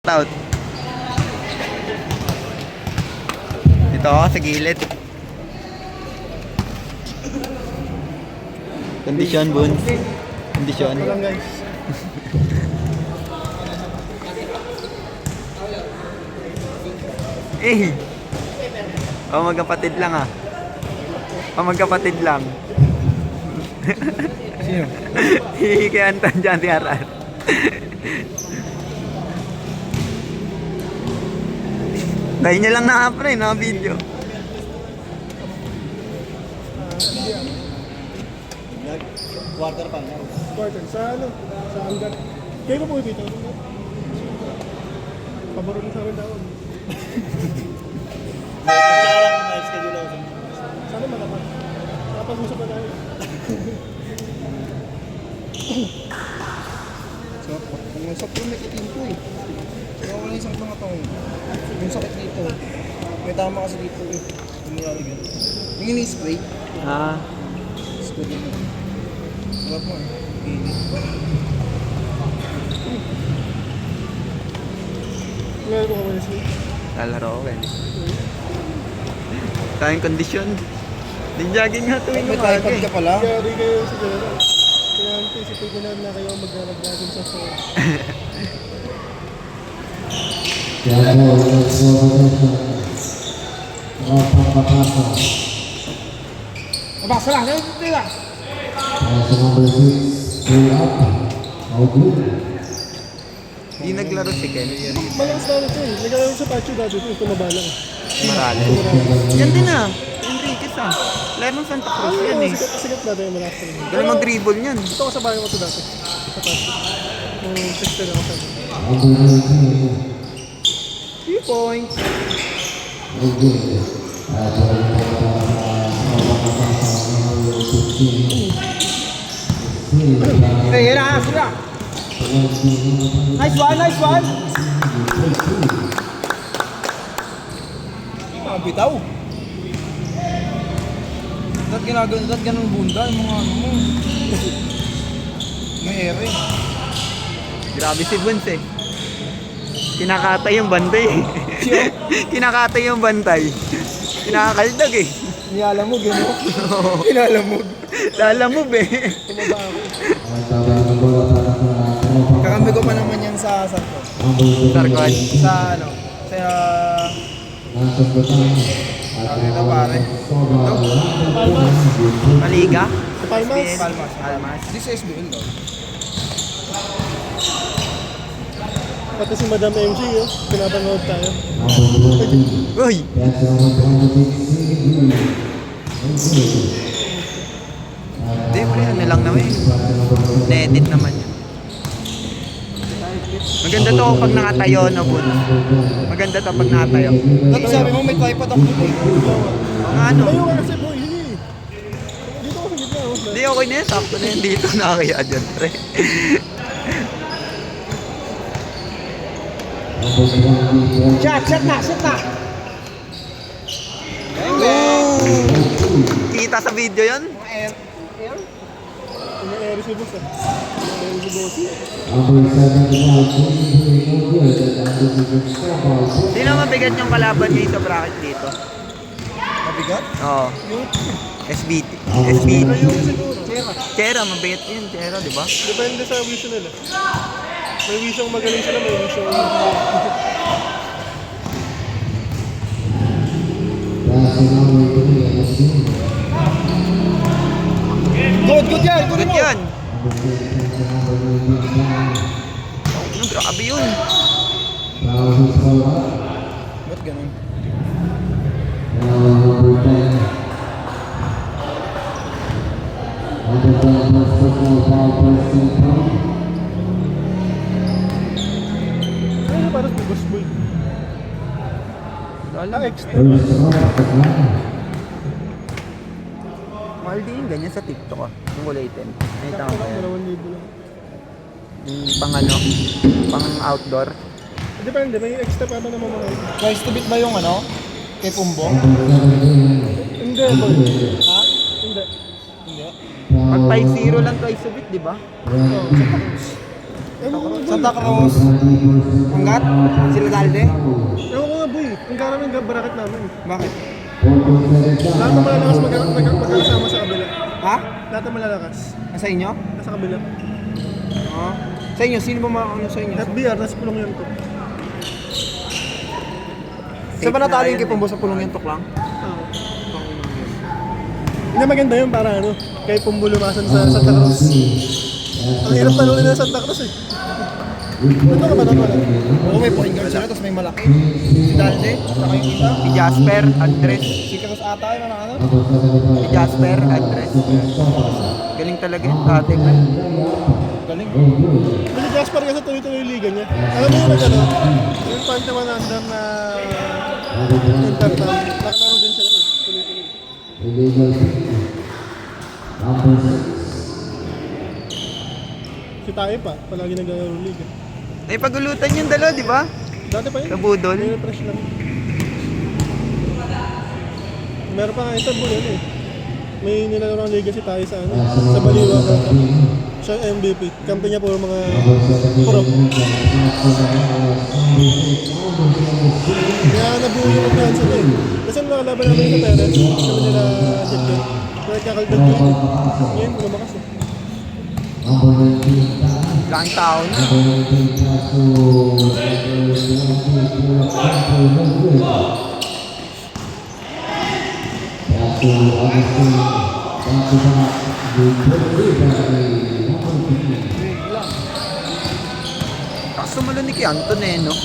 Out. Dito ako sa gilid. Kondisyon, Bun. Kondisyon. Eh. Oh, magkapatid lang ah. Oh, magkapatid lang. Sino? Kay Anton dyan, TRR. Dahil niya lang na-upload, na-video. Quarter pa lang. Quarter. Sa ano? Sa hanggat. Kayo ko po dito. Pabaro mo sa akin daon. Na-schedule ako sa Sana malaman. Nakapag-usap na tayo. So, kung sa pro may itim ko eh. Kaya wala isang mga taong. Yung sakit dito. May tama kasi dito eh. Yung nilalagyan. Yung ini-spray. Ah, Spray din mo. Wala po eh. Init. Ngayon ko kawalis mo. lalaro ko eh. Tayong kondisyon. Din jogging nga tuwing May umaga tripod eh. ka pala. Kaya rin kayo sa general. Kaya anticipate ko na kayo maglalag natin sa show. Mabasa lang. Dito lang. Hindi naglaro si Ken. Malakas na ito eh. Naglalaro sa patio dati ito. Tumaba lang. Marales. Yan din ah. Enriquez ah. Laro ng Santa Cruz yan eh. Sikat natin yung malakas na rin. Galing mag-dribble niyan. Ito ko sa bahay ko ito dati. Sa patio. Yung 16 ako sa 3 points. Hey, yan na. Sira. Nice one, nice one. Bitaw. Dapat ganun bunda yung mga ano mo. May ere. Grabe si Buns eh. Kinakatay yung bantay eh. Kinakatay yung bantay. Kinakakaldag eh. Nilalamog yun. Nilalamog. Lalamove eh. Kakambi ko pa naman yan sa Sarko. Sarkod. Sa ano? Sa... Ano pare? Maliga. Sa Palmas. Palmas. Palmas. This is SBL daw. Pati si Madam MJ oh. Pinapanood tayo. Uy! Hindi, pre, ano lang naman eh. Na-edit naman yun. Maganda to pag nakatayo na Bun. Maganda to pag nakatayo. Dati sabi mo may tripod ako dun eh. Ang ano? Ayaw ka kasi boy. Hindi. Dito ako sa gitna oh. Hindi, okay na yun. Sakto na yun dito. Nakakaya dyan, pre. Shot na! Kita sa video yun? Yung air si boss ah. Yung air si boss. Hindi na mabigat yung kalaban niya sa bracket dito. Mabigat? Oo. Yung... SBT. SBT. Ayun siguro. Chera, mabigat yun. Chera, di ba? Depende sa vision nila. May vision magaling sila, may vision Good yan! Good yan. Ano, grabe yun. Ba't ganun? Ay, parang si boss boy. Alam, Extra. mahal din yung ganyan sa TikTok ah. Yung kulay itim. Nakita ko Sakto kaya. lang, 2,000 lang. Yung pang ano, pang outdoor. Depende, may extra pa ba naman mga ito? Price to beat ba yung ano? Kay Pumbo? Hindi, boy. Ha? Hindi. Hindi. Pag 5-0 lang twice a bit, di ba? Oo, sa Pakus. Santa Cruz. Angat? Sila Dalde? Ewan ko nga boy, ang gara ng bracket namin. Bakit? Lahat ng malalakas magkakasama sa kabila. Ha? Lahat ng malalakas, Sa inyo? nasa kabila. Sa inyo? Sino ba mga ano sa inyo? FBR, nasa pulong yun ko. Sa ba natalo yung kipong sa pulong yung tuklang? Hindi maganda yun para ano, kay pumbulumasan sa Santa Cruz. Ang hirap talunin na Santa Cruz eh. Ito ka ba na wala? Oo, may point guard sila, tapos may malaki. Si Dalde, saka yung isa. Si Jasper, Andres. Si Cruz ata yung ano? Si Jasper, Andres. Galing talaga yung tate ko. Galing. Kasi Jasper kasi tuloy-tuloy yung liga niya. Alam mo yung ano, yung point naman nandang na Intertown, nakalaro din sila eh, tuloy-tuloy. Si Tayo pa, palagi naglalaro ng liga. Ay, pagulutan yung dalawa, di ba? Dati pa yun. Kabudol. May refresh lang. Meron pa nga isang bulan eh. May nilalaro ng liga si Tayo sa ano, sa Baliwa. Siya yung MVP. Kampi niya puro mga pro. Kaya nabuo yung upahan sila eh. Kasi nung nakalaban namin sa Perez, sabi nila Jeffrey, nagkakaldag yun eh. Ngayon, lumakas eh. Ilang tao na. Kaso malo ni Kianton eh, no?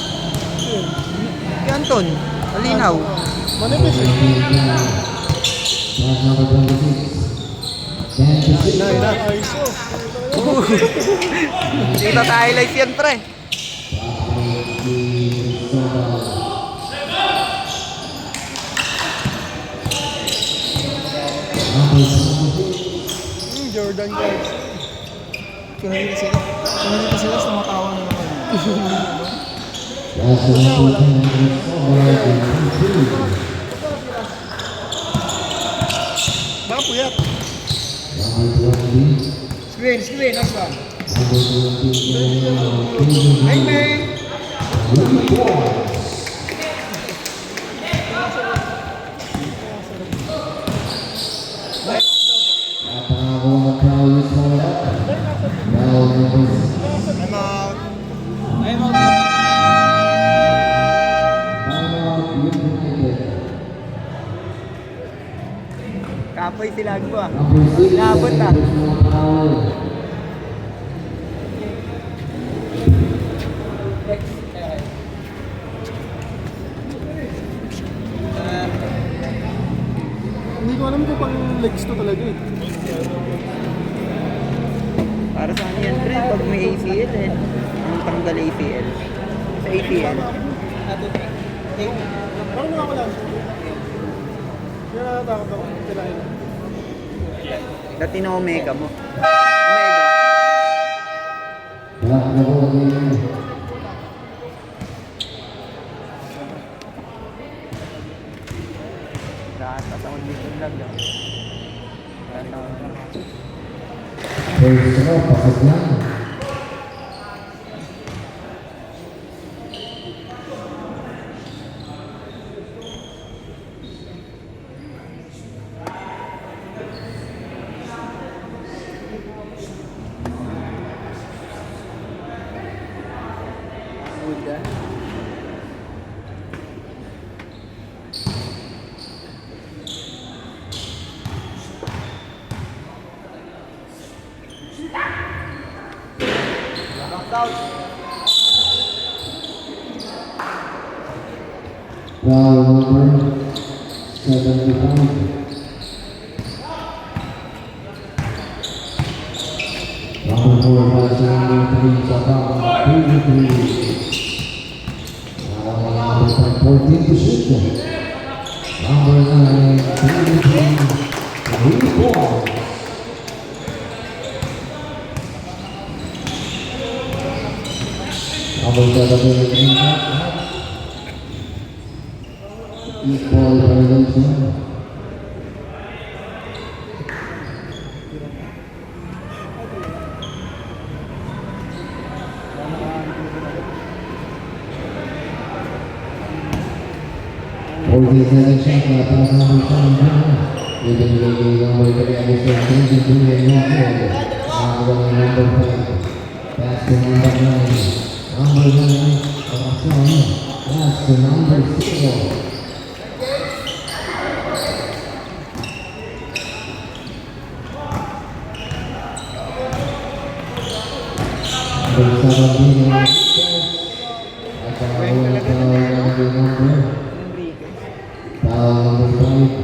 Kianton, malinaw. Manipis eh. ISO. Kita sa highlights yan, pre. Jordan guys. Kunali sila. Kunali pa sila sa matawa na naman. Baka puyat. Screen, nice one. Bang, bang. I'm out. Kapoy sila ko ah. Nabot ah. Hindi ko alam kung pang legs to talaga eh. Para sa ano yan, pre? Pag may ACL eh. Anong tanggal ACL? Sa ACL. Parang nakakala. Kaya natatakot ako. Kailangan. Dati na Omega mo. Omega. Lahat at ako dito vlog lang. Lahat ako lang. Buddha. Foul number 75. Number 4, pass number 3, sa foul, 33. Number 14 to shoot. Number 9, 3 points. Number 7, equal violation. 47 shot clock pass number 7. Leading number 3 Anderson 22 and Walker. Nakakuha ng number 5. Pass to number 9. Number 9 Action. Pass to number 0. Number 17 at foul number 5.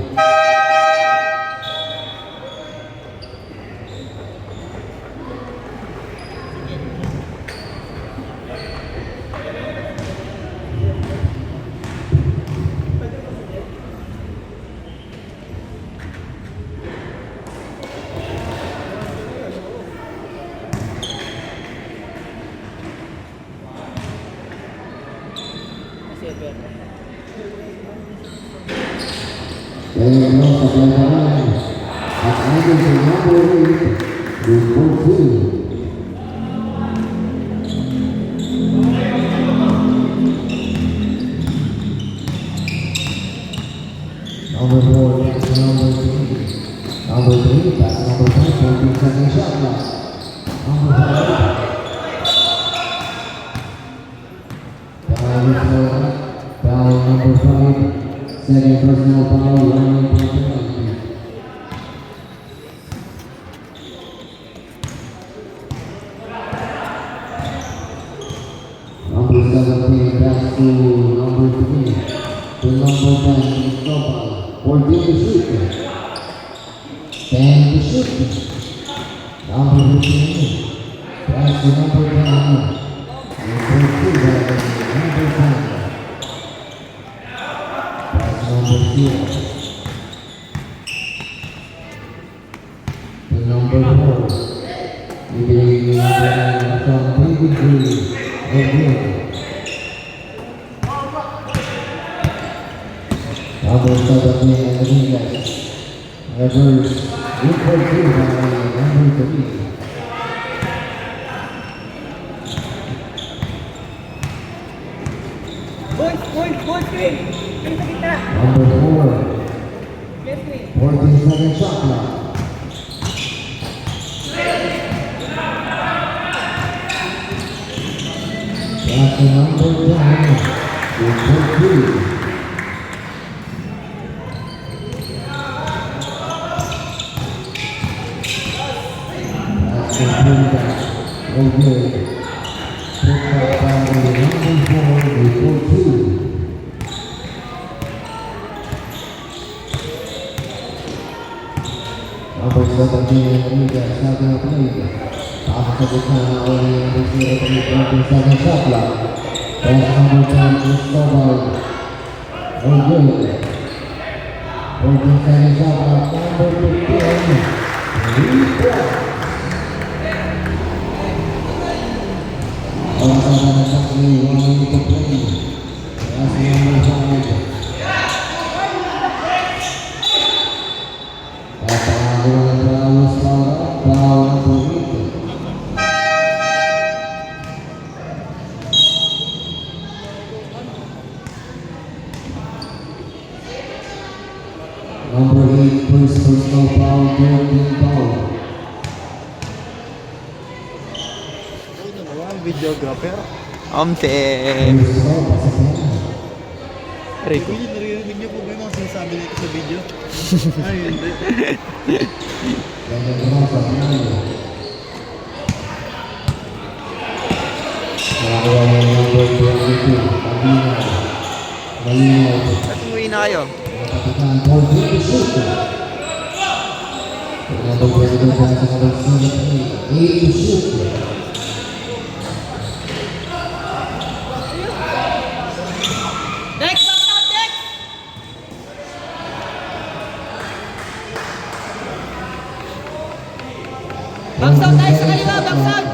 And also from the line, at Anderson number 8, with 14. Number 4, pass number 3. Number 3, pass number 5, 14 second shot clock. Number 5. Foul number 5. Second personal foul, running for penalty. Number 17, pass to number 3. To number 10, Cristobal. 14 to shoot. 10 to shoot. Number 15, pass to number 10. Number 2, number 10. Number 0. The number 4. Ibigay from 23. Again. Number 17 Enriquez. Reverse. Equal to number 3. Number 4. 14 second shot clock. That's the number 10. With 2. That's the quarterback. Okay. Pick up by the number 4 with 2. Number 17, Enriquez, second play. Pasok sa gitna na uli ang receiver ng 14 second shot clock. Pass number 10, Cristobal. Okay. 14 second shot clock, number 15. Enriquez. Ang sa na sa play, 1 minute to play. Pass number 5. Number 8, first personal foul, Jordan Foul. Videographer. Omte. Rico. Naririnig niyo po ba yung mga sinasabi nito sa video? Ay, hindi. Ganyan naman sa finale. Nakakuha ng number 22, Pagina. Malinaw. At umuwi na kayo. Kapitan 14 to shoot. Number 22 pass to number 7, 8 to shoot. Next, box out, next! Box out tayo sa kanila, box out!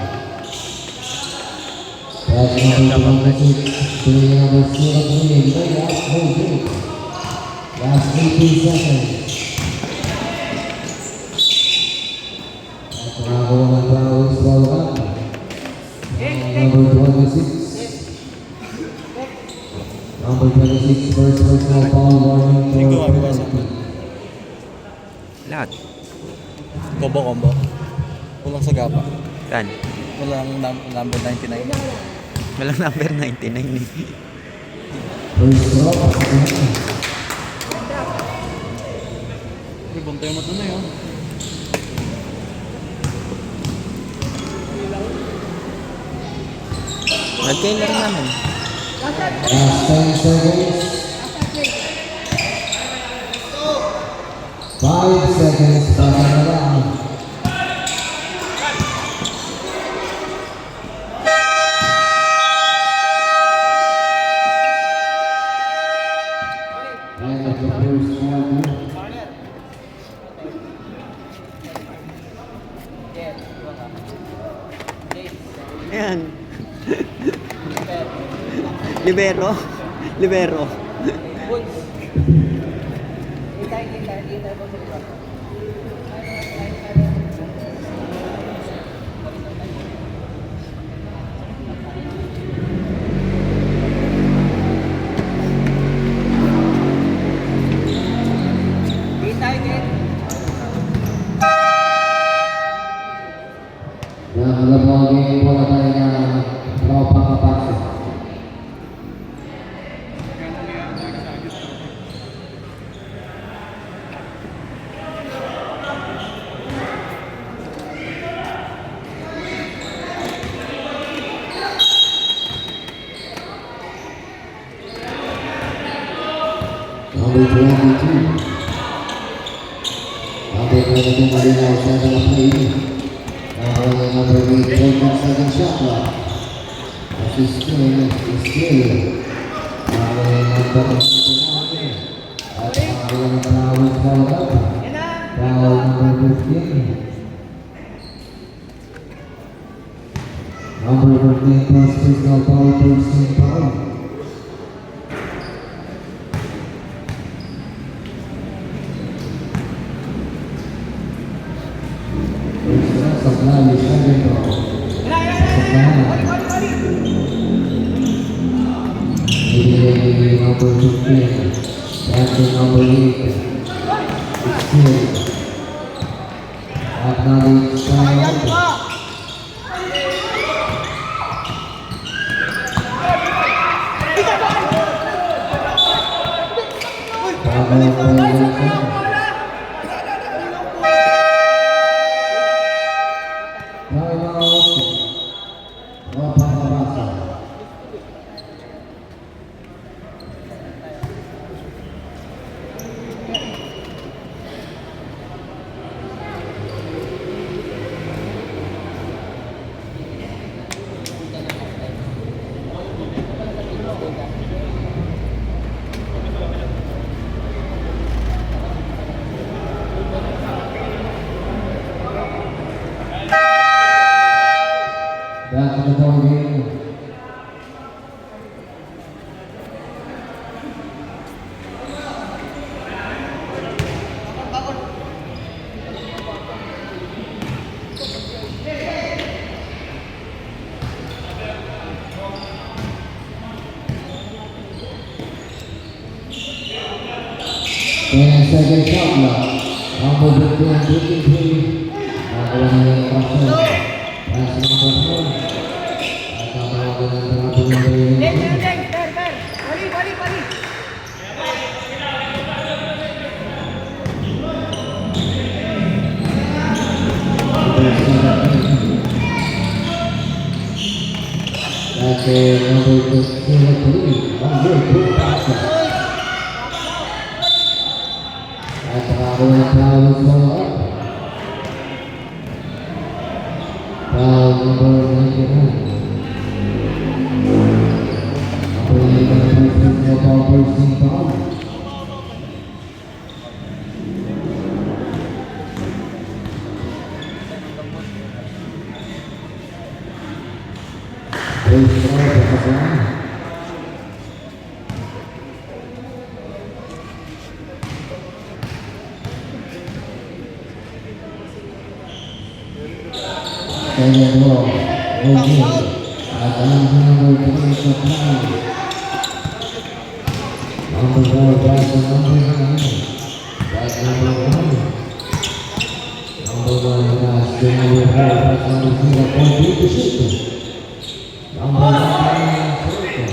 Pass number 26 to number 7, last hold. Last 18 seconds. At nakakuha ng Flowers ball up. Number 26. Number 26, first personal foul warning Hindi ko for gumagawa sa penalty. Lahat. Combo. Walang sagapa. Yan. Walang number 99. Walang number 99 eh. First drop. Ribon tayo mo na yun. Nagkain lang namin. Last 10 seconds. 5 seconds para na lang. End of the first quarter. Ayan. Libero. Libero. Nakalabagin po na tayo ng tropang kapatid. Number 22. Number 22 malinaw sa play. Number 8, second shot clock. Assisting is still. Number 9. At ang tawag foul up. Foul number 15. Number 14 plus personal foul, personal foul. Supply is second foul. Maybe number 15. That's the number 8. 16. Acknowledge time. Back to the ball game. Second shot clock. Number 23. That's number 4. That's number 23. Number 2 passes. At ang foul follow up. Foul number 99. Personal foul. Second ball. At ang number 3 supply. Number 4, pass to number 9. Pass number 1. Number 1, pass to number 4, pass number 0, point deep to shoot. Number 9, circle.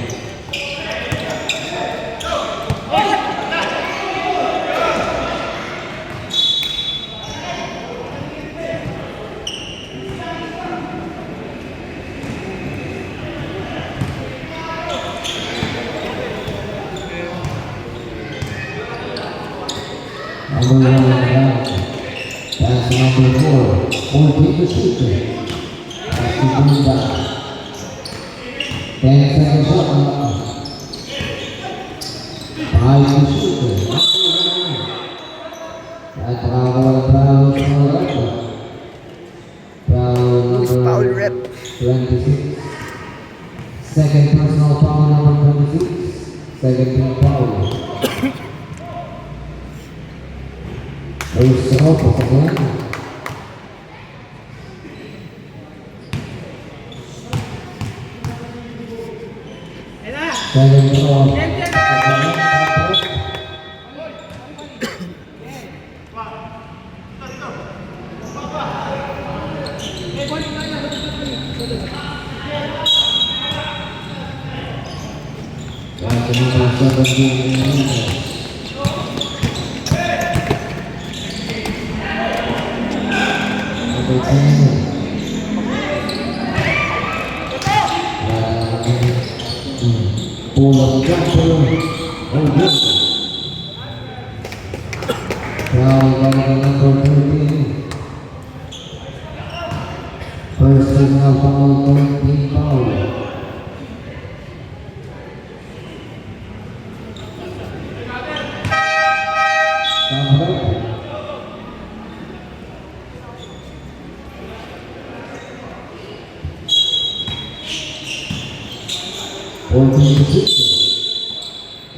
Number 1, pass number 4, point deep to shoot. Pass to bring back. 10 seconds shot. 5 to shoot. At foul is foul. Foul Foul number rep. 26. Second personal foul number 26. Second team foul. First off again. Second off. That's number 17. Number 10. Pull up jumper. Oh, good. Foul by number 13. First personal foul, point team foul.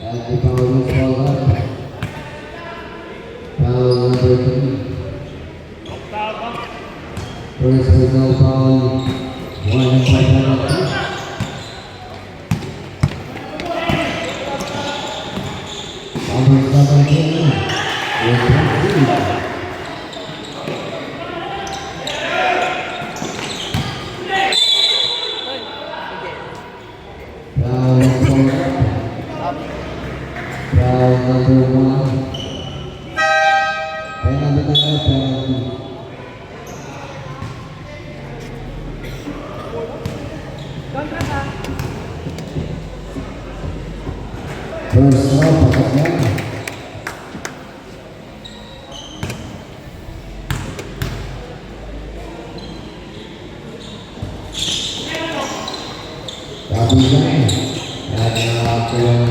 And the foul is called up. Foul number 3. First personal foul, 1 penalty. Number 17, with 3. Foul number 1. Penalty. First off again. Kabila. Ada number 4,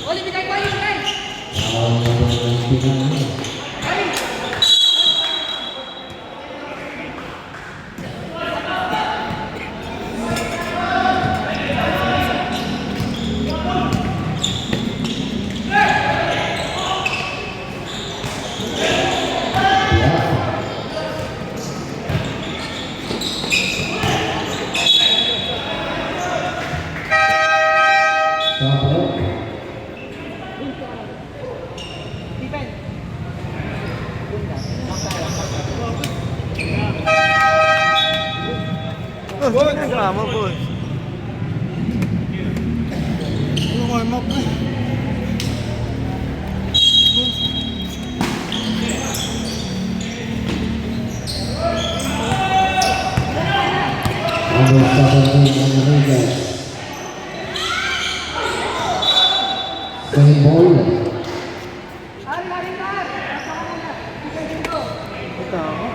Oli, bigay ko yun, guys. Tama, boss. Warm up na. Number 17, Rodriguez. Same ball. Tama.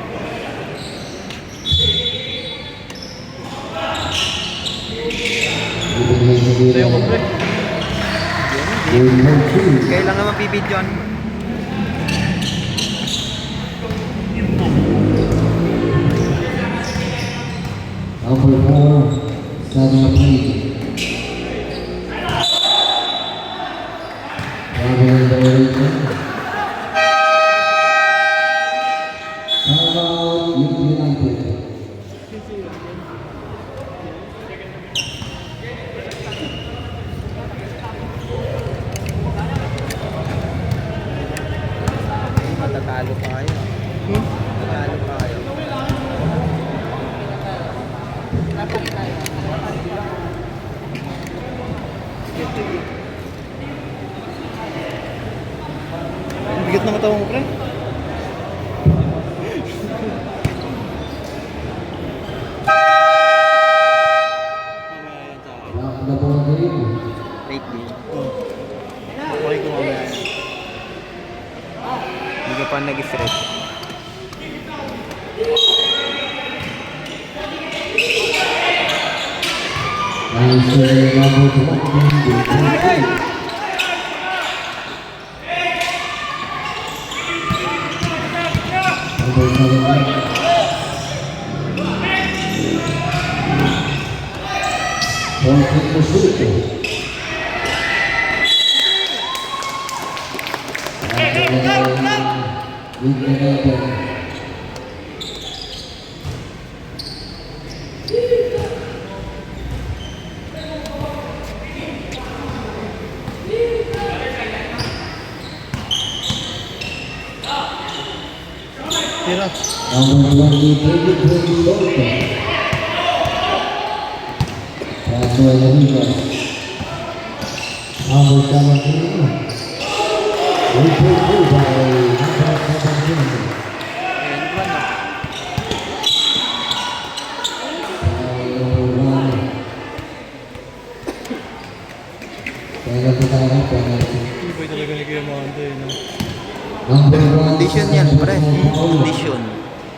Sa'yo ko, pre. Kailangan mapibidyoan mo. Number 4, starting up lead. Traveling direction. Timeout, Youth United. Matatalo pa kayo. Matatalo pa kayo. Ang bigat na matawa mo, pre. Lock the ball game. Late game. Okay ko mamaya. Hindi ka pa nag-stretch. Nice number 20. Number 17. Fourteen to shoot. Youth United. Tira. Number 20, David Bolton. That's where the heat was. Number 17. We put through by number 17. Number 1. Penalty tayo, penalty. Hindi pa talaga ni Kuya Mando eh, no? Number 1. Condition yan, pre. Condition.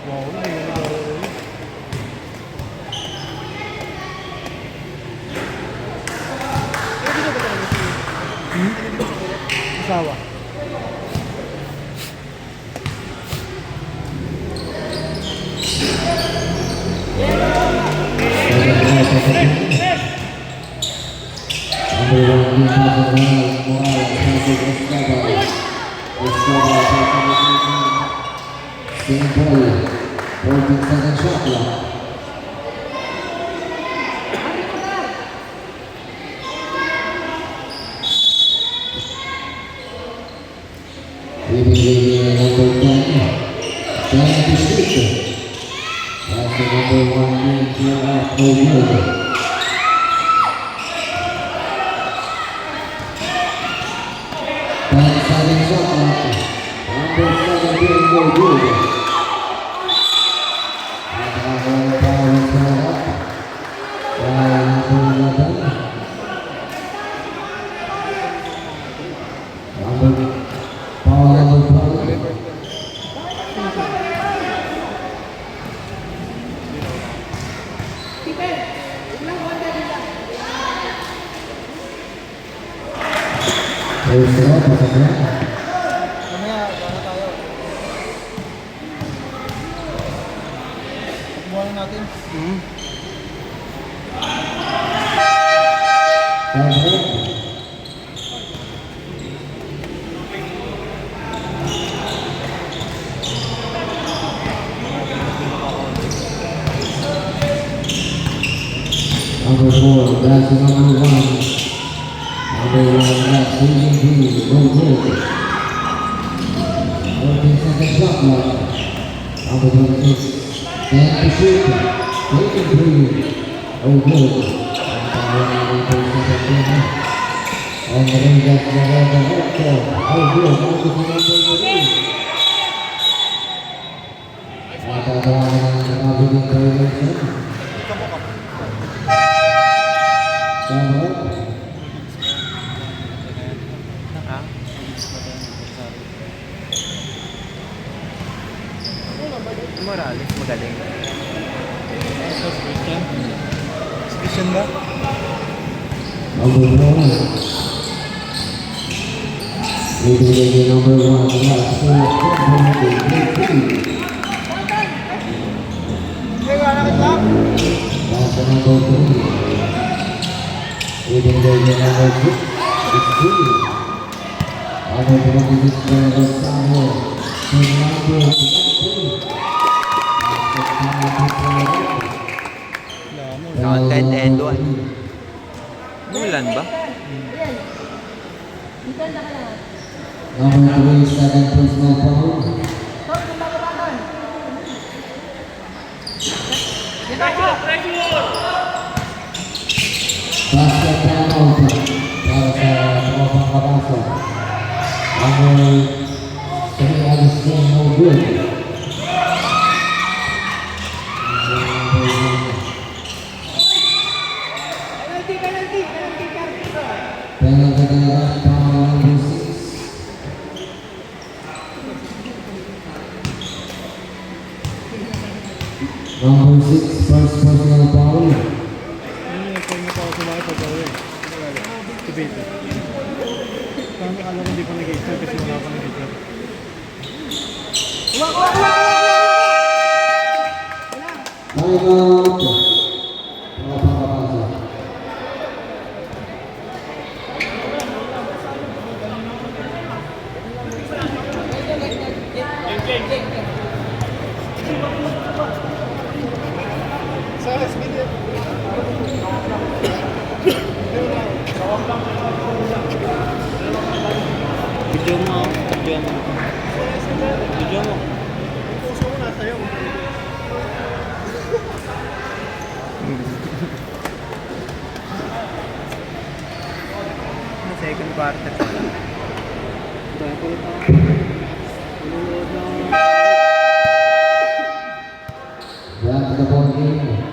Wow, hindi na naglalaro yun. Asawa. Simple, 14-second shot clock. Leading the number 10, 10 to shoot. That's the number 1 being cleared out for good. Starting shot clock. Number 7 being for good. Number power is cleared up. Number 11. Number power number 12. First throw, pasok na. Mamaya, wala tayo. Takbuhan natin. Five-hit. Number 4, that's the number 1. Number 1, that's William B. Go good. 14-second shot clock. Number 26, 10 to shoot. Taking 3. Oh good. And the ring gets the head. Oh good. Number 3. Natatawanan ng mabiling violation. Tama. Ha? Morales, magaling. Christian ba? Number 1. Leading number 1, last four, That's number 3. Leading number 6, it's 3. Number 26, number Samuel. Number 23. Counted and 1. Mulan ba? Number 3, second personal foul. Basket penalty para sa Tropang Kabasa. Number 3, Agustin, no good. Penalty talaga, foul number 6. Number 6, first personal foul. Ano yung phone mo pa ako sumakit pag uwi? Tibete. Parang akala ko hindi pa nag-extra kasi wala pa nag-extra. Timeout. Tropang Kabasa. Sa SBD. Video mo. Video mo. Video mo. Puso mo nasa iyo. Second quarter. Back to the ball game.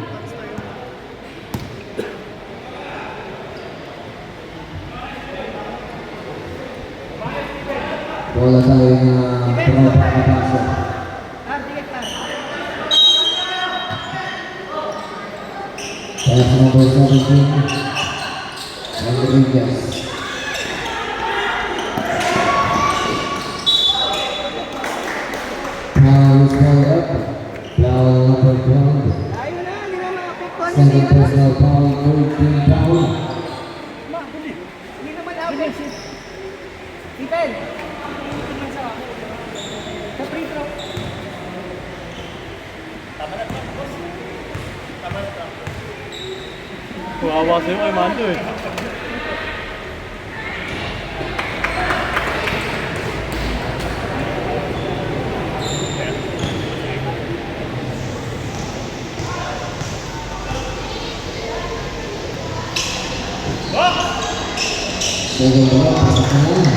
Bola tayo na Tropang Kabasa. Pass number 17. Rodriguez. Foul is called up. Foul number 12. Second personal foul, third team foul. Kawawa sa'yo kay Mando eh. Second ball, pasok na lang.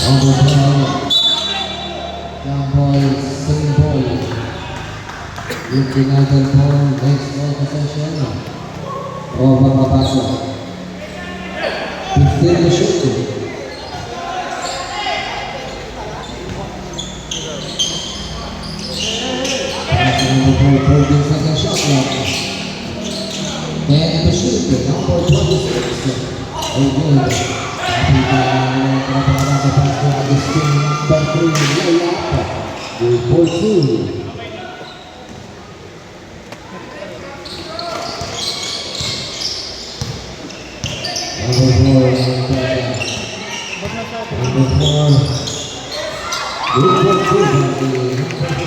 Number 12. Young boy, swing ball. Looking at the ball, next ball possession. Tropang Kabasa. 15 to shoot. Number 14 second shot clock. And the shooter, number 26. Oh, good. Nakita ng Tropang Kabasa pass to Agustin, number 3, layup. Good for 2. Number 4, number 4. Good for 2.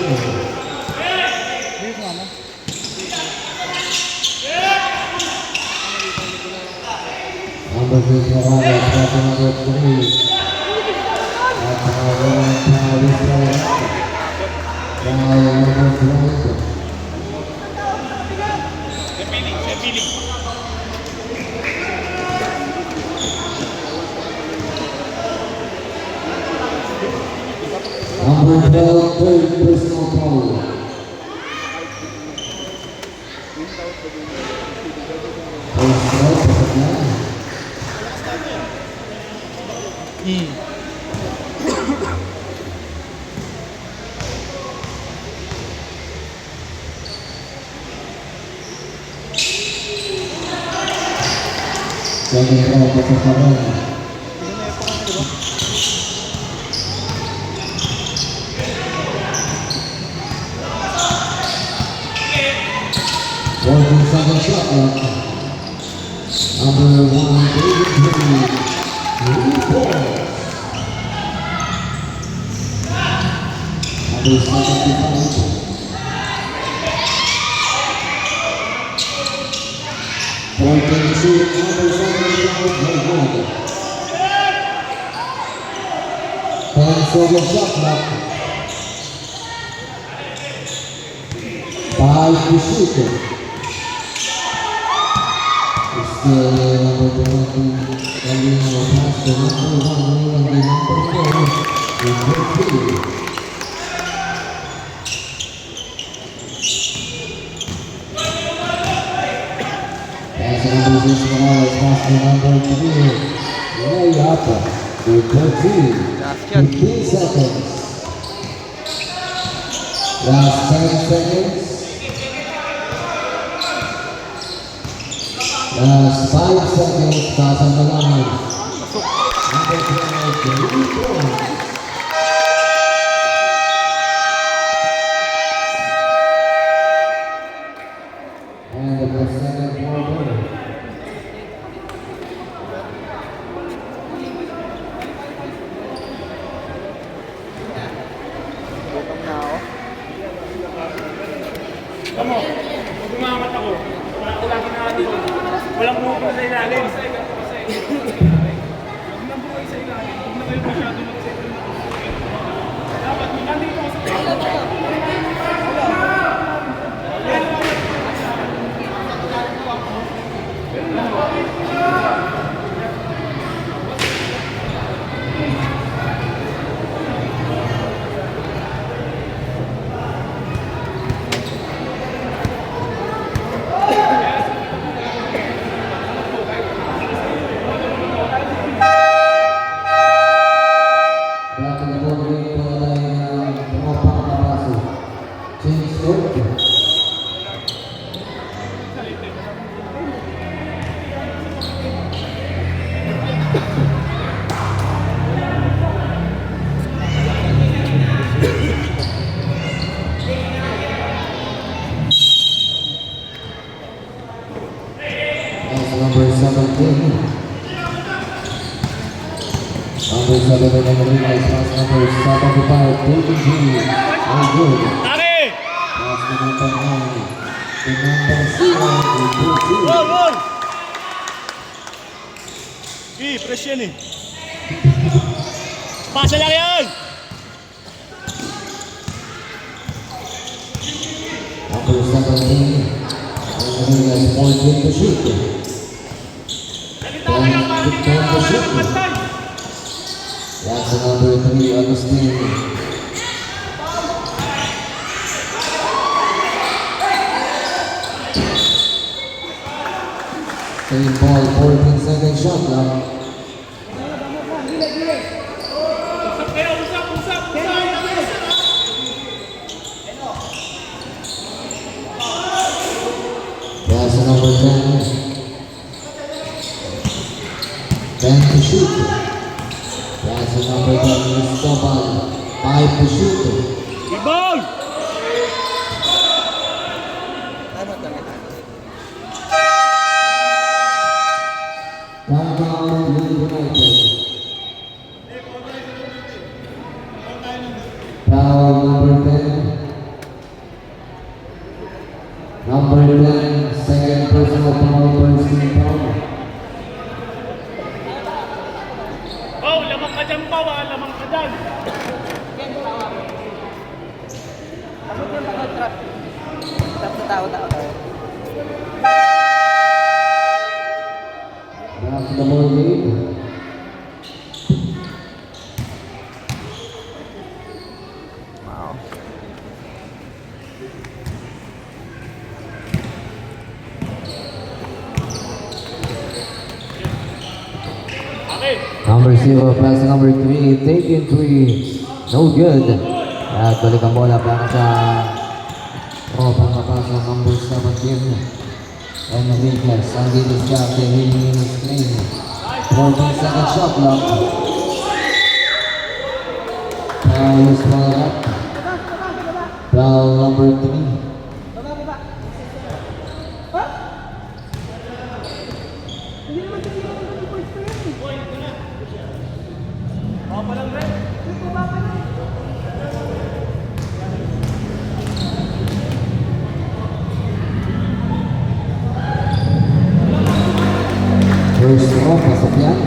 Number 3, Morales, pass to number 3. At foul is called up. Foul number 12. Number 12, third personal foul. First foul, pasok na. Second ball pa sa Sarang. Fourteen second shot clock. Number 1, David Henry. 3 points. Number 75. Fourteen shoot, number 75. 10 second shot clock. 5 to shoot. Still number 20, Galino pass to number 1, and the number 4, number 3. Pass to number 6, Morales, pass to number 3, layup to 13, Last shot. 15 seconds. Last 10 seconds. Last 5 seconds, pasang na lang. Number 12, 3 points. And the second quarter. Gutom na ako. Gumamat ako. Wala ko lagi na dito. Walang buko sa ilalim. Huwag na buhay sa ilalim. Huwag na kayo masyado mag-settle na. Dapat nandito ka sa Back in the ball game, pala yung tumapang na paso. Change court. That's number 17. Number 7 and number 9 is pass number 75, David G. All good. Pass to number 9. To number 0, David G. Gol! Press yan eh. Pasa lang yan! Number 17. And he has 14 to shoot. 10 to shoot. That's the number 3, Agustin. Same ball, 14 second shot lang. That's the number 10. 10 to shoot. That's the number 10, Cristobal. 5 to shoot. Ibang! Timeout, Lead United. Foul number 10. Number 10, second personal foul, first team foul. Oh, lamang ka dyan pa, lamang ka dyan. Abot yung mga trap. Trap sa tao-tao. Back to the ball game. Wow. Number 0, pass number 3, taken 3, no good. At balik ang bola para sa pangpapasok number 17. Enriquez, ang didiskarte, hiling ng screen. 14-second shot clock. Foul is called up. Foul number 3. First row, pasok yan.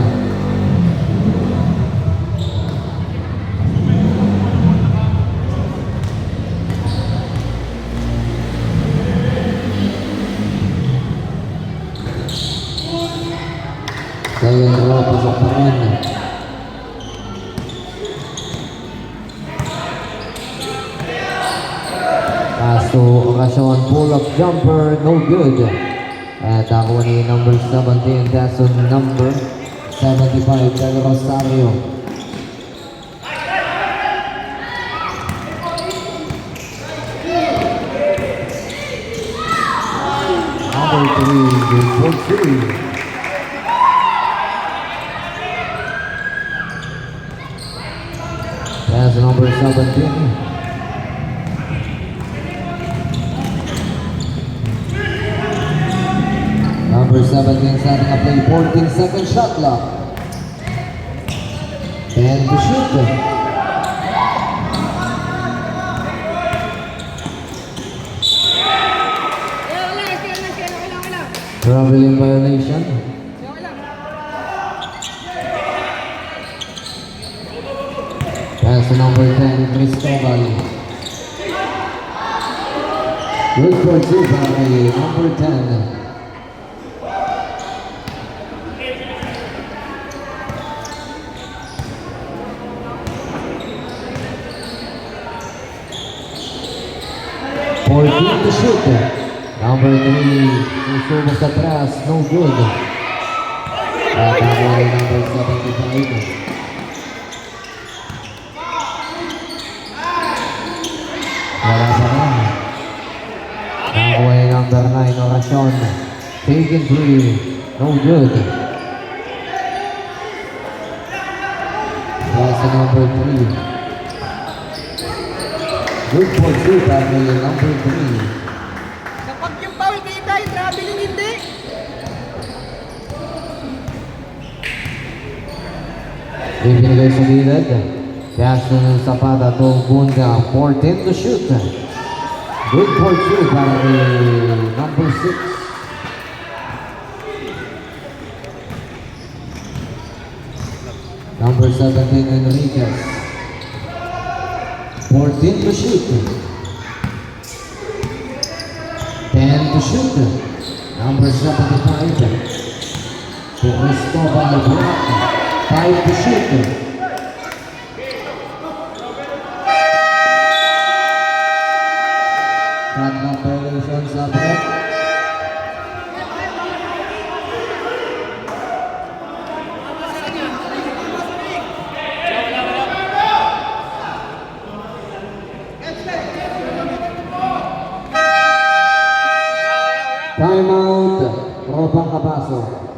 Second row, pasok pa rin. Kaso, okasyon, pull-up jumper, no good. At ako ni number 17, Dason number 75, Del Rosario. Number 3, good for 3. That's number 17. Number 17 setting up play, 14-second shot clock. And to shoot. Traveling violation. That's number 10, Cristobal. Good for 2 by number 10. To shoot. Number 3, susubok sa atras, no good. At ako ay number 75. Wala pa na. Ako ay number 9, Orasyon. Taken 3, no good. That's number 3. Good for 2 para kay number 3. Kapag yung foul kita, yung traveling hindi. Ibinigay sa gilid. Castro ng Zapata to Bunga. 14 to shoot. Good for 2 para kay number 6. Number 17, Enriquez. 14 to shoot. 10 to shoot. Number 75. To Cristobal Block. 5 to shoot. Shot violation sa break. Timeout, Robang Cabaso.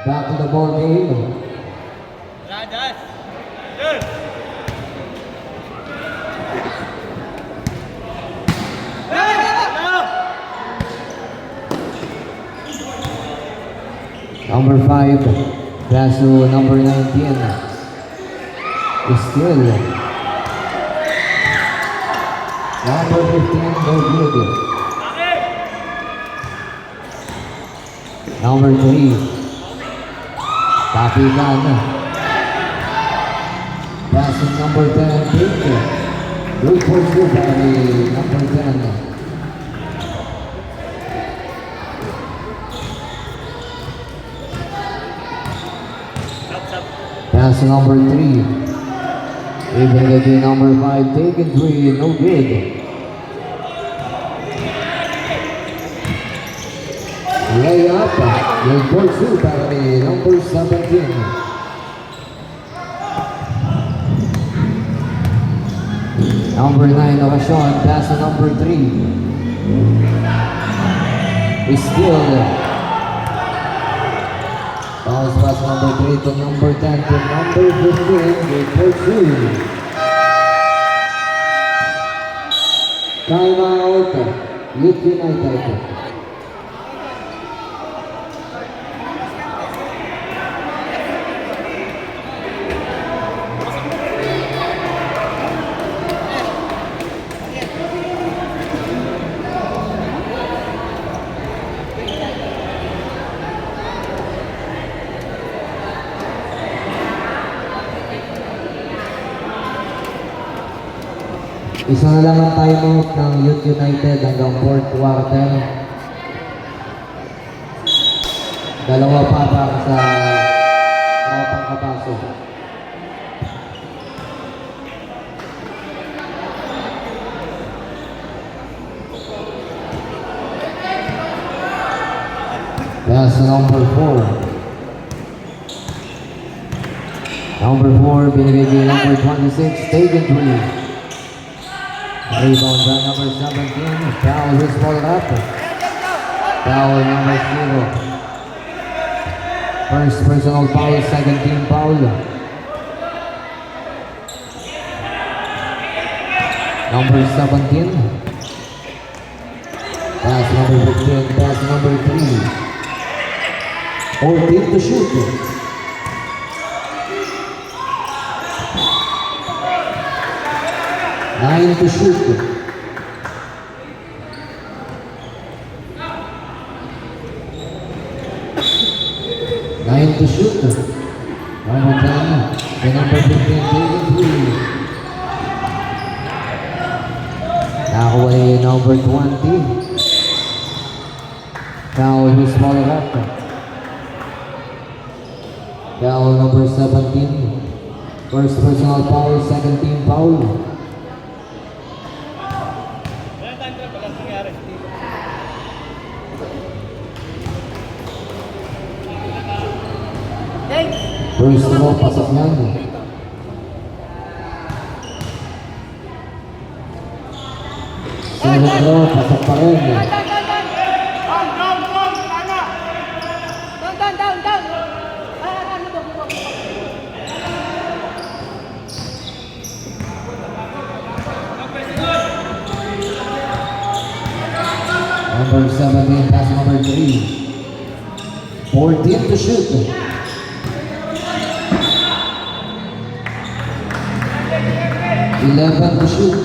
Back to the ball game. Rajas. Yes. Number 5, Braso number 19. Still. Number 15, no good. Number 3. Kapitan. Passing number 10, Victor. Good for two by number 10. Pass number 3. Even again number 5, taken 3, no good. Lay up, good for two by number 17. Number 9, Ocasio, pass to number 3. Still. Bounce pass number 3 to number 10 to number 15. Good for 2. Time out. Youth United. Isa na lang ang timeout ng Youth United hanggang 4th quarter. Dalawa pa para sa tropang kapasok. That's number 4. Number 4, binibigay number 26, taken 3. Rebound by number 17. Foul is followed up. Foul number 0. First personal foul, second team foul. Number 17. Pass number 15. Pass number 3. 14 to shoot. 9 to shoot. Nine to shoot. Number 10. The number 15, taking 3. Nakuha yung number 20. Foul who's followed up. Foul number 17. First personal foul, second team foul. First row, pasok yan. Second row, pasok pa rin. Down. Ano to? Number 17, pass number 3. 14 to shoot. 11 to shoot.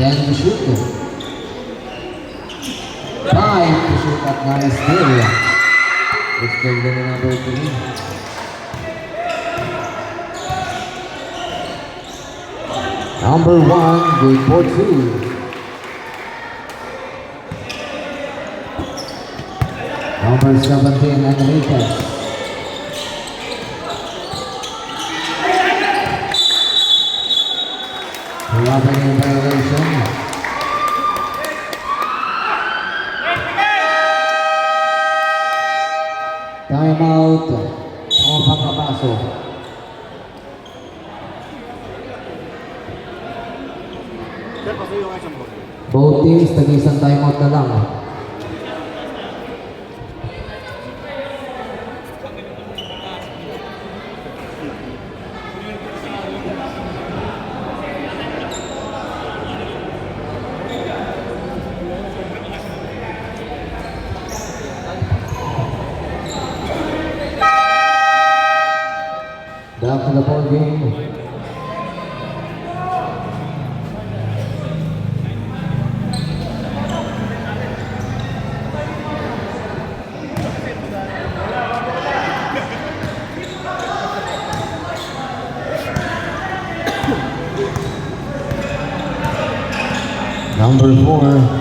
10 to shoot. 5 to shoot at nice steal. It's still the number 3. Number 1, good for 2. Number 17, Enriquez. Rubbing violation. Timeout. Ang pagkapasok. Both teams, tag-isang timeout na lang. Back to the ball game. Number 4.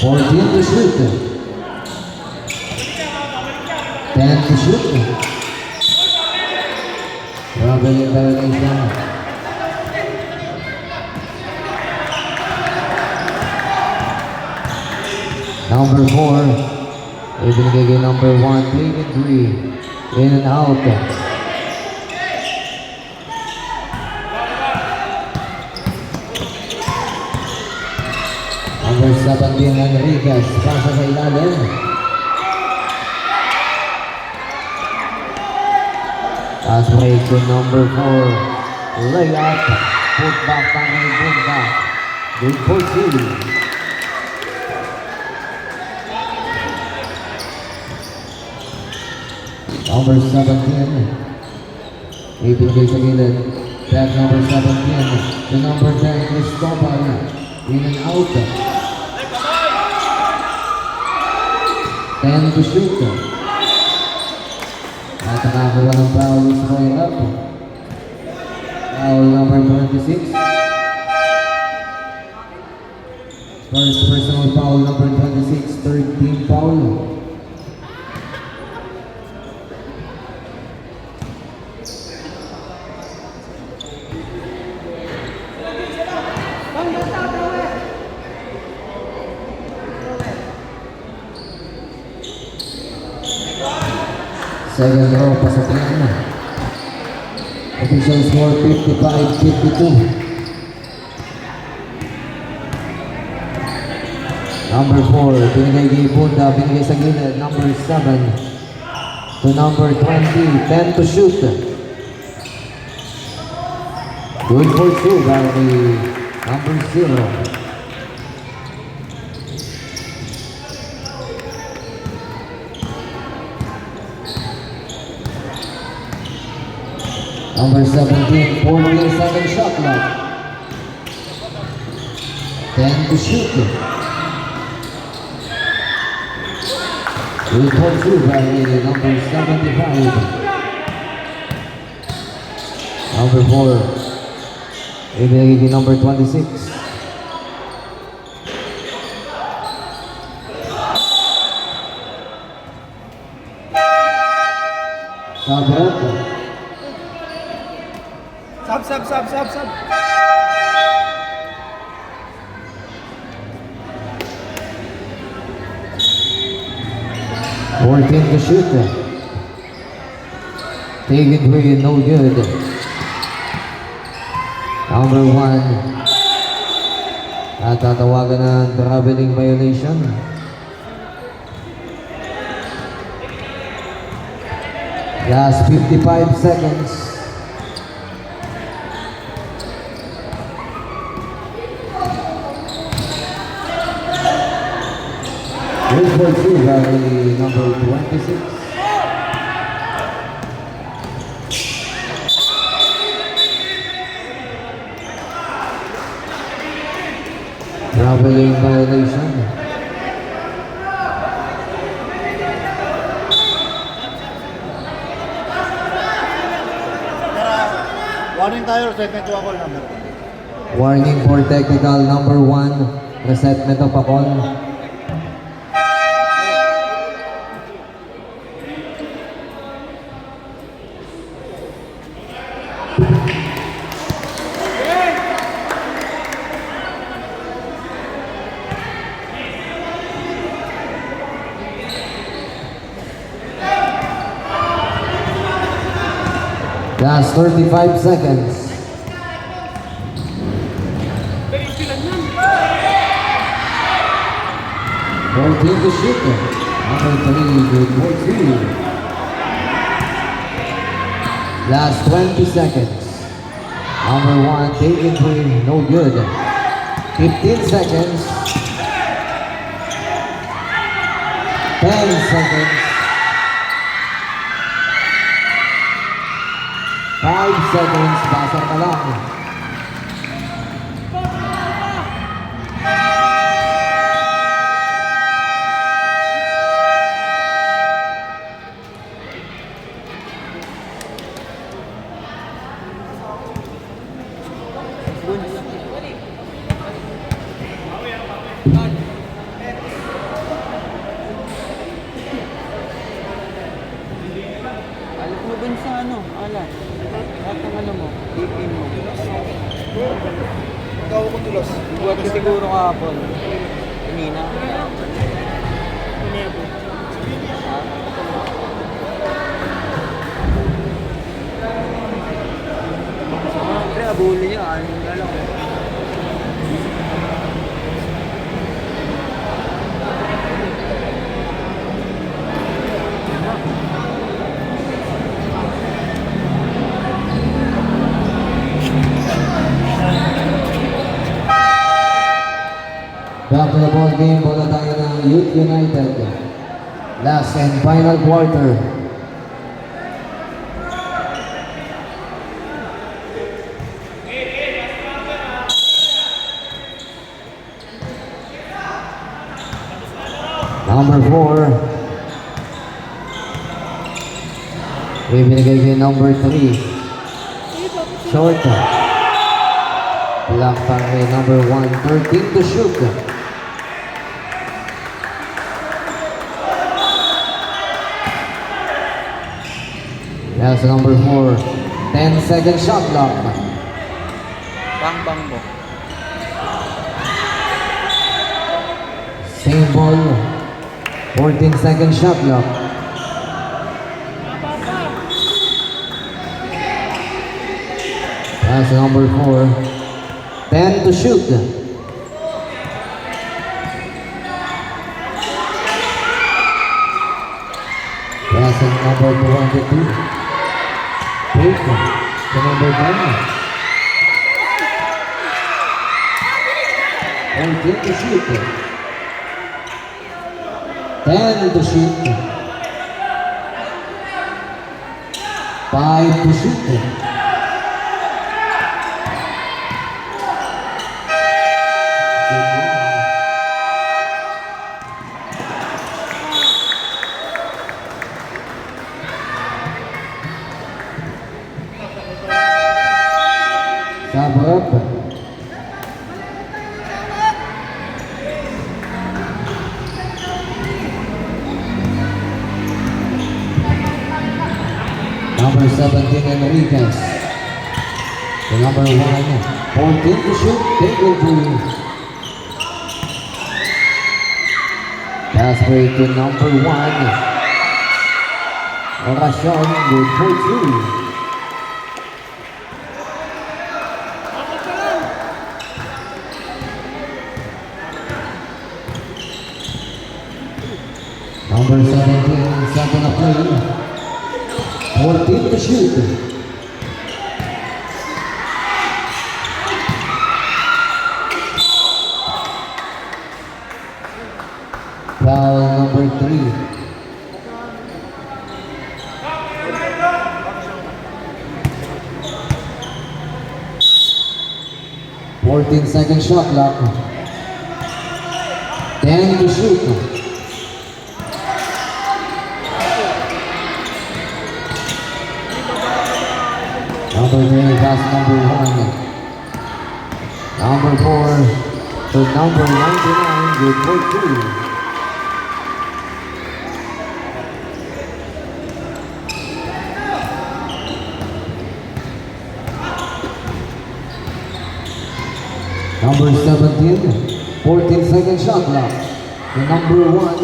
Fourteen to shoot. 10 to shoot. Traveling violation. Number 4. Ibinigay kay number 1. 3 and 3. In and out. Number 17, Enriquez. Pasa sa ilalim. Pass break to number 4. Layup. Put back para ni Bunda. Good for City. Number 17. Ibigay sa gilid. Back number 17. To number 10, Cristobal. In and out. 10 to shoot. At nakakuha ng foul is Roy Up. Foul number 26. First personal foul number 26. Third team foul. Second row, pasok na. Official score 55-52. Number 4, binigay kay Bunda, binigay sa gilid. Number 7 to number 20, 10 to shoot. Good for 2 by the number 0. Number 17, 40-second shot clock. 10 to shoot. Good for 2 by number 75. Number 4, ibigay number 26. Sabrata. Sub. 14 to shoot. Taken 3, no good. Number 1. At tatawagan ng traveling violation. Last 55 seconds. Good for 2 by number 26. Traveling violation. Warning tayo, segment 2 ako number. Warning for technical number 1. Resetment of a call. Last 35 seconds. 14 to shoot. Number 3, good for 2. Last 20 seconds. Number 1, taking 3, no good. 15 seconds. 10 seconds. 5 seconds. Basa ka lang. Alat mo dun sa ano, alat. Lahat ng ano mo, ipin mo. Ikaw ko tulos. Buhat ko siguro kahapon. Kanina. Siyempre, abuli niya. Ano yung lalak. Back to the ball game, bola tayo ng Youth United. Last and final quarter. Number 4. Ibinigay kay number 3. Short. Block pa kay number 1. 13 to shoot. That's number 4. 10-second shot clock. Bang bang mo. Same ball. 14-second shot clock. That's number 4. 10 to shoot. That's number 22. Break to number 10. 14 to shoot. 10 to shoot. 5 to shoot. Sub up. Number 17, Enriquez. The number 1, 14 to shoot, take it to. Pass away to number 1. Oracion, good for 2. Number 17, second of play. 14 to shoot. Foul number 3. Second shot clock. 10 to shoot. Number 3, pass number 1. Number 4 to number 99, good for 2. Number 17, 14-second shot clock. The number 1,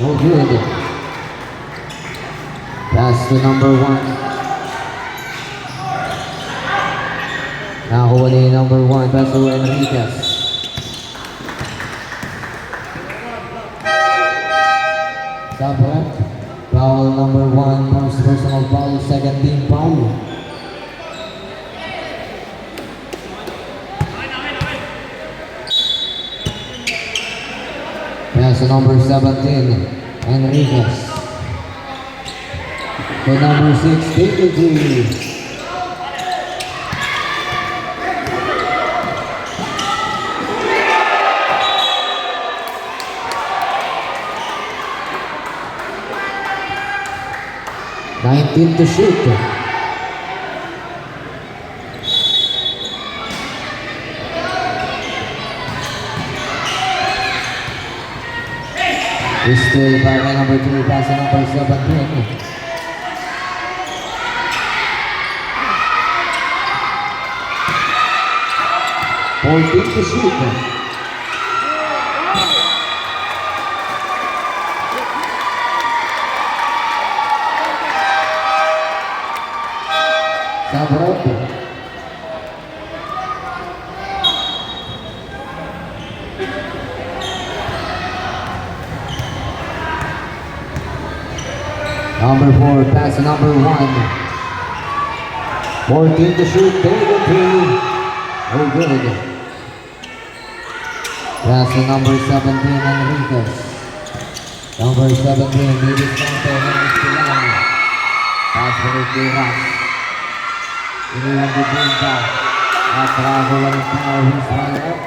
no good. Pass to number 1. Nakuha ni number 1, pass to Enriquez. Sabret. Foul number 1, first personal foul, second team foul. Pass to number 17, Enriquez. To number 6, Dignity. Nineteen to shoot. Still by number 3, pass to number 17. Fourteen to shoot. Sabret. Number 4, pass to number 1. 14 to shoot, David P. Oh, good. Pass to number 17, Enriquez. Number 17, David Santo, Henry Pilano. Pass for the Ras. Iniwan di Binta. At Rago ng foul, he's right up.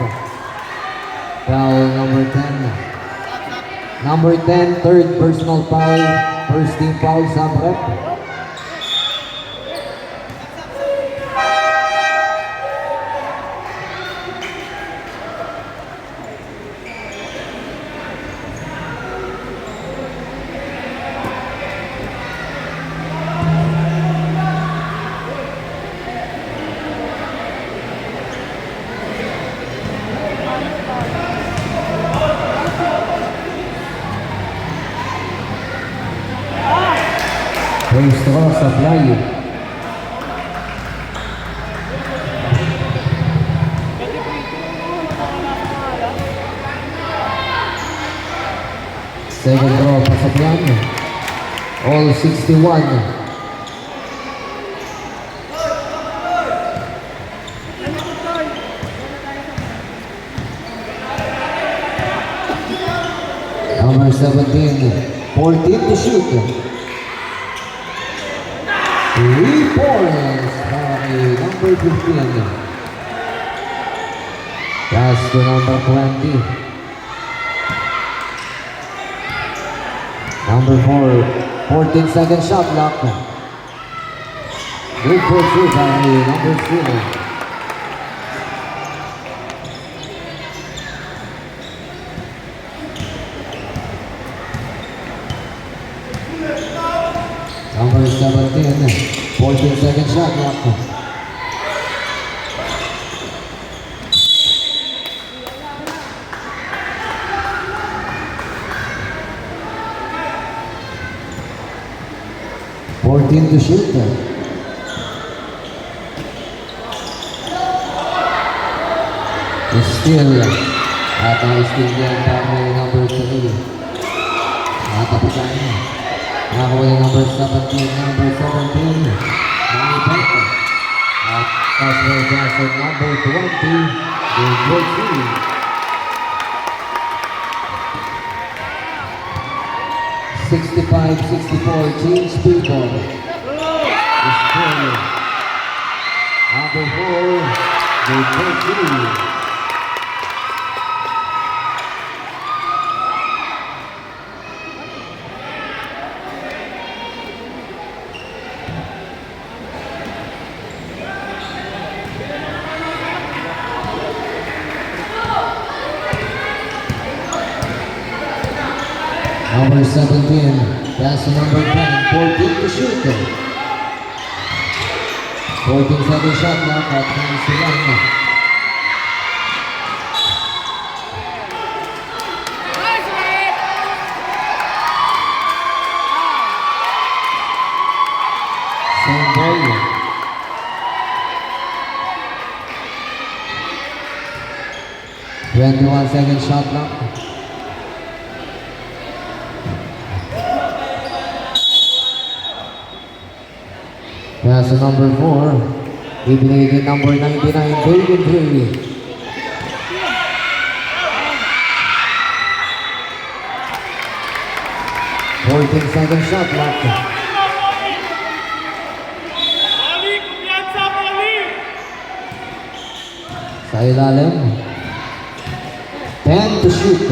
Foul number 10. Number 10, third personal foul. First team foul, Sabret. First cross apply. Second draw, pasapyan. All 61. Number 17, 14 to shoot. 3 points by number 15. Pass to number 20. Number 4, 14-second shot clock. Good pursuit by number 0. Number 17, 14-second shot clock. To shoot. Still at ang still yan para number 3. Natapitan niya. Nakakuha yung number 17. Number 17. Manipeta. At Casper Johnson, number 20. Good team. 65-64, change people. Number 4, good team. Number 17, pass to number 10, 14 to shoot. 14-second shot clock at Silang. Same ball. 21-second shot clock. Pass to number 4. Ibinigay kay number 99, David Ray. Second shot left. Bali, kumpiyansa, bali! Sa ilalim. 10 to shoot.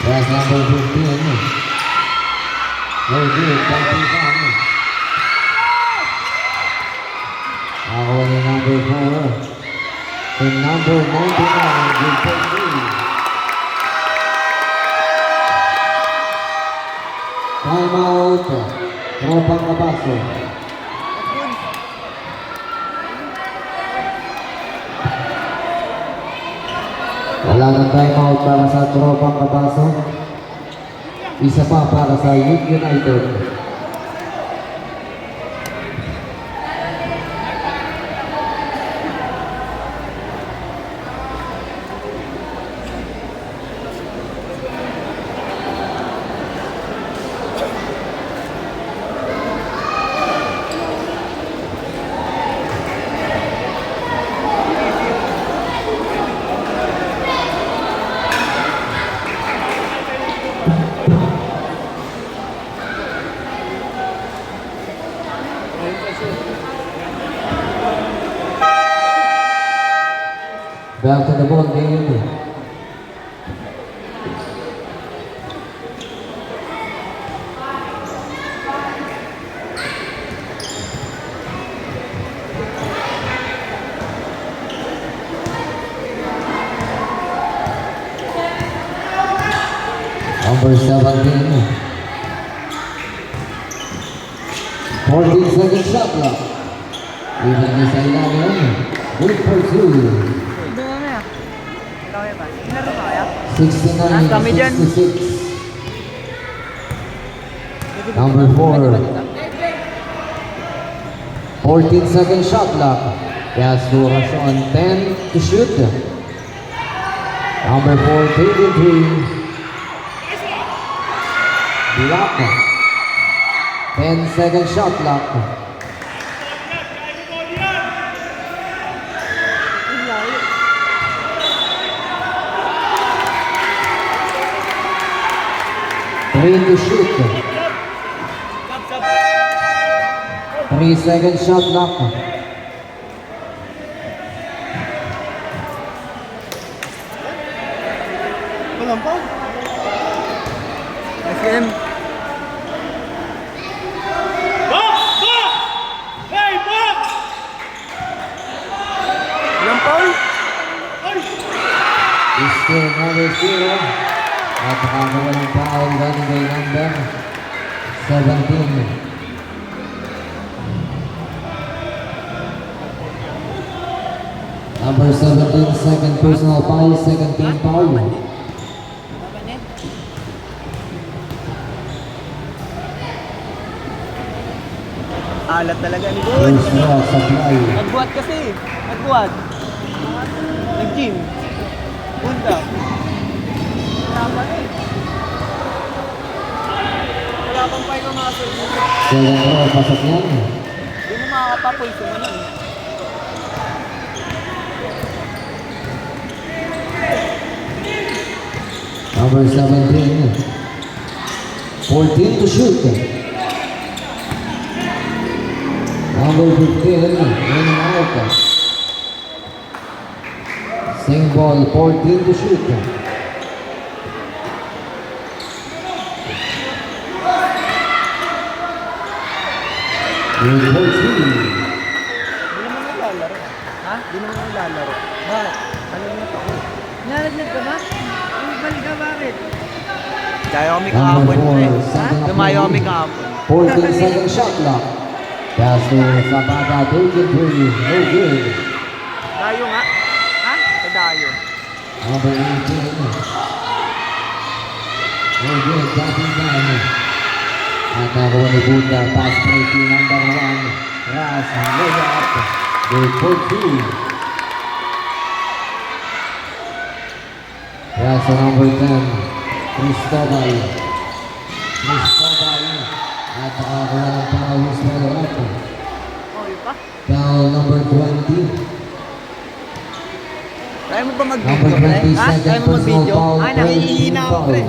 Pass number 15. No good. Counting down. Ako ni number 4. To number 99, good for 3. Time out. Tropang Kabaso. Wala ng time out para sa Tropang Kabaso. Isa pa para sa Youth United. Back to the ball game. Number 17. 14 second shot clock. Even this ilalim. Good for 2. 69 Kami dyan. 66. Number 4. 14 second shot clock. Pass to Rashawn. 10 to shoot. Number 4, 33. Block. 10 second shot clock. To shoot. 3 second shot clock. Walang pa. SM. Box! Box! Hey, box! Ilang foul? Is still number 0. At nakagawa ng foul running by number 17. Number 17, second personal foul, second team foul. Alat talaga ni Good. First shot, supply. Nagbuhat kasi. Nagbuhat. Nag-gym. Punta. Wala pa rin. Wala pang pa yung muscle mo. Second row, pasok yan. Hindi mo makakapapoy sumunod. Number 17. 14 to shoot. Number 15, in and out. Same ball, 14 to shoot. Good for 3. Hindi naman naglalaro. Ha? Hindi naman naglalaro. Bakit? Ano mo ito? Nalaglag ka ba? Balik ka bakit? Kaya kami Number kahapon. 4, second Lumayo kami kahapon. 14 second shot clock. Pass to Zapata, 33, no good. Dayo nga. Ha? Sa dayo. Number 18. No good, dropping down. At nakuha ni Buta, pass play to number 1. Ras, layup. Good for 2. That's the number 10, Cristobal. Cristobal. At nakakuha ng foul, Ismael Rato. Oh, yun pa? Foul number 20. Kaya mo ba Number mag-video, pre? 20, Ha? Kaya second mo personal mag-video? foul. Ay, nakihihina ako, pre.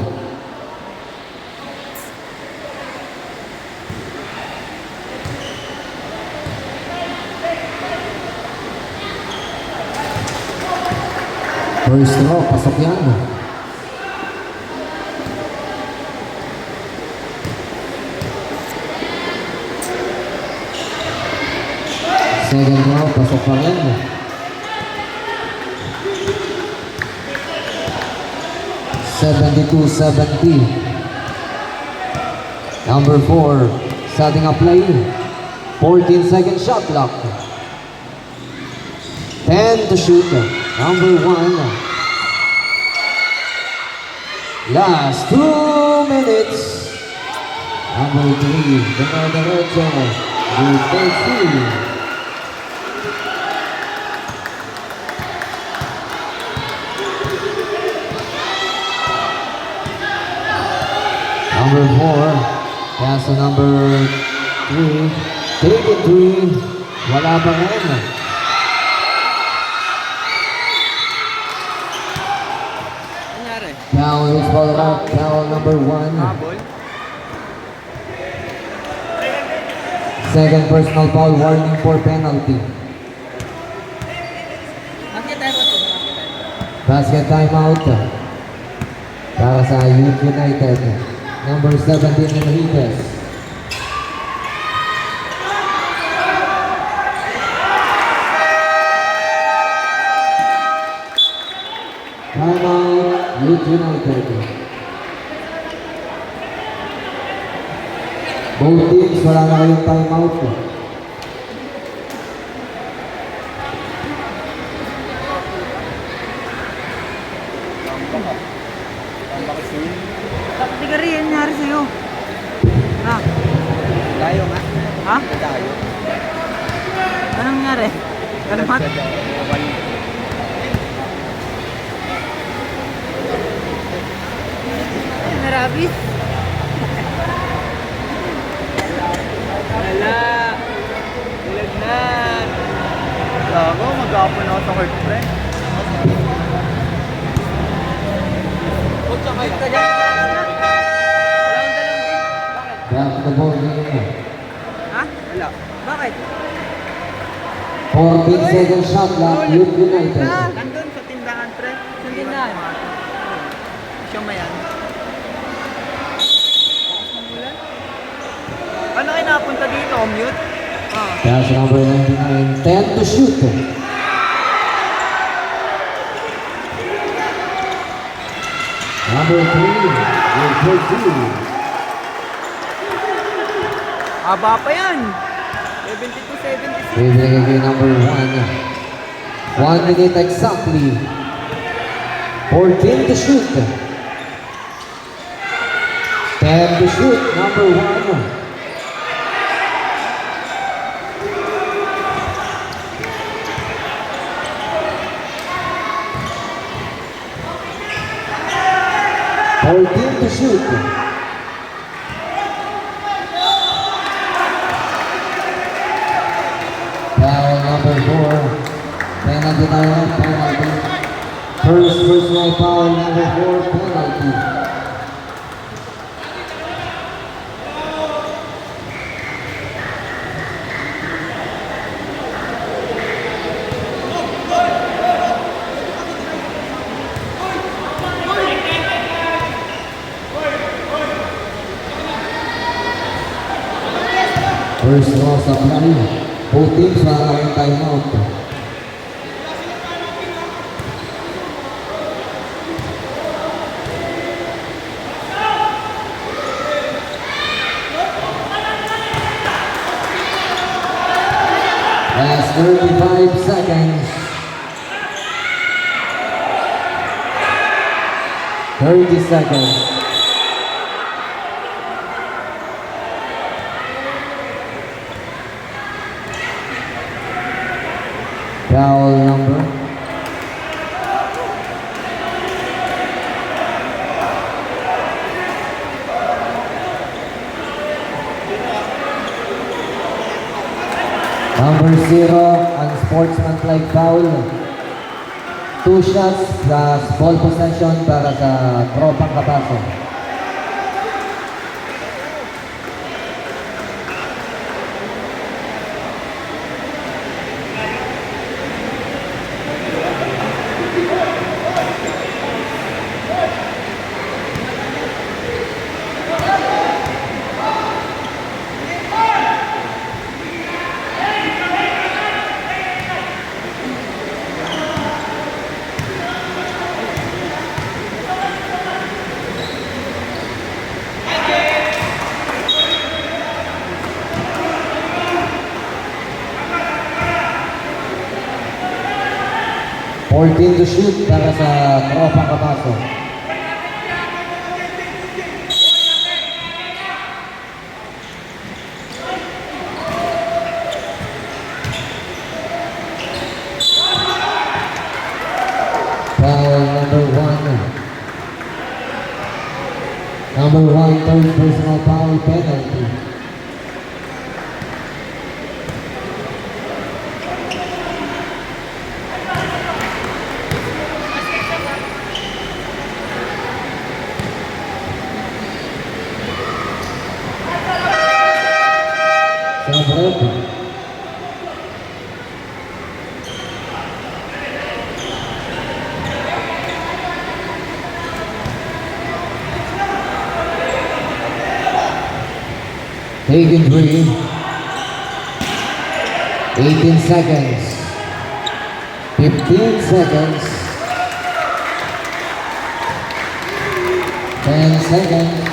First row, pasok yan. Second row, pasok pa rin. (72-70). Number 4, setting up play. 14-second shot clock. 10 to shoot. Number 1. Last 2 minutes. Number 3, Derecho. Good for 2. Number 4, pass to number 3. Take it 3. Wala pa rin. Nangyari? Foul is followed up. Foul number 1. Habol? Second personal foul, warning for penalty. Bakit tayo pa ito? Basket timeout. Para sa Youth United. Number 17, Enriquez. Timeout, Youth United. Both teams, wala na kayong timeout. Hindi ka rin, nangyari sa'yo. Ha? Tayo nga. Ha? Tayo. Anong nangyari? Kalamat? Narabis? Wala. Bulag na. Gago, mag-aapon ako sa court, pre. Huwag ka kayo. Wala akong dalang. Bakit? Back to the ball game. Ha? Wala. Bakit? 14 second shot clock, Youth United. Nandun sa tindahan, pre. Sa tindahan? Siya mayan. Ano kayo napunta dito? Mute? Pass number 99, 10 to shoot. Number 3, Youth United. Haba pa yan. 72-76. Bibigay kay number 1. 1 minute exactly. 14 to shoot. 10 to shoot, number 1. To shoot. Foul number 4. Penalty time, penalty. First personal foul number 4, penalty. First row sa play. Both teams wala kayong timeout. Last 35 seconds. 30 seconds. Foul number unsportsmanlike foul. 2 shots plus ball possession para sa Tropang Kapaso. To shoot para sa Tropang Kapaso. Foul number 1. Number 1, third personal foul penalty. Sabrata. Taken 3. 18 seconds. 15 seconds. 10 seconds.